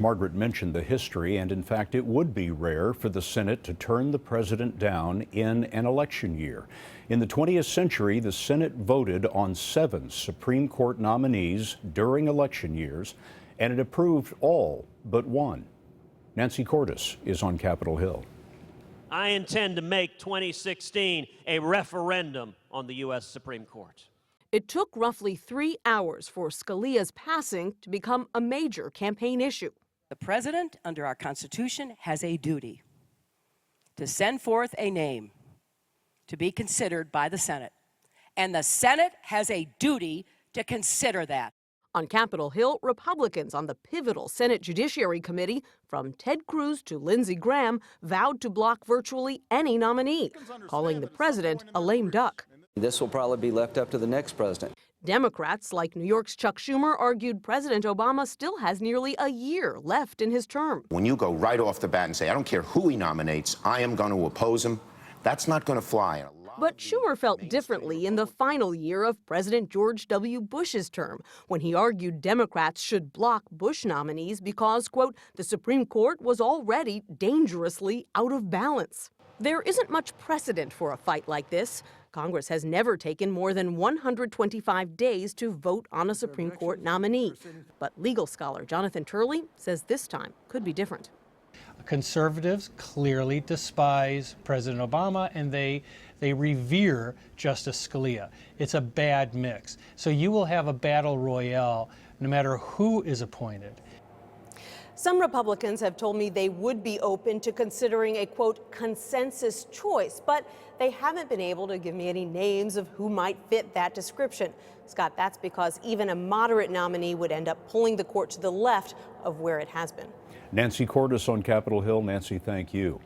Margaret mentioned the history, and in fact, it would be rare for the Senate to turn the president down in an election year. In the 20th century, the Senate voted on 7 Supreme Court nominees during election years, and it approved all but 1. Nancy Cordes is on Capitol Hill. I intend to make 2016 a referendum on the U.S. Supreme Court. It took roughly 3 hours for Scalia's passing to become a major campaign issue. The president, under our Constitution, has a duty to send forth a name to be considered by the Senate. And the Senate has a duty to consider that. On Capitol Hill, Republicans on the pivotal Senate Judiciary Committee, from Ted Cruz to Lindsey Graham, vowed to block virtually any nominee, calling the president a lame duck. This will probably be left up to the next president. Democrats, like New York's Chuck Schumer, argued President Obama still has nearly a year left in his term. When you go right off the bat and say, I don't care who he nominates, I am going to oppose him, that's not going to fly. But Schumer felt differently in the final year of President George W. Bush's term, when he argued Democrats should block Bush nominees because, quote, the Supreme Court was already dangerously out of balance. There isn't much precedent for a fight like this. Congress has never taken more than 125 days to vote on a Supreme Court nominee. But legal scholar Jonathan Turley says this time could be different. Conservatives clearly despise President Obama, and they revere Justice Scalia. It's a bad mix. So you will have a battle royale no matter who is appointed. Some Republicans have told me they would be open to considering a, quote, consensus choice, but they haven't been able to give me any names of who might fit that description. Scott, that's because even a moderate nominee would end up pulling the court to the left of where it has been. Nancy Cordes on Capitol Hill. Nancy, thank you.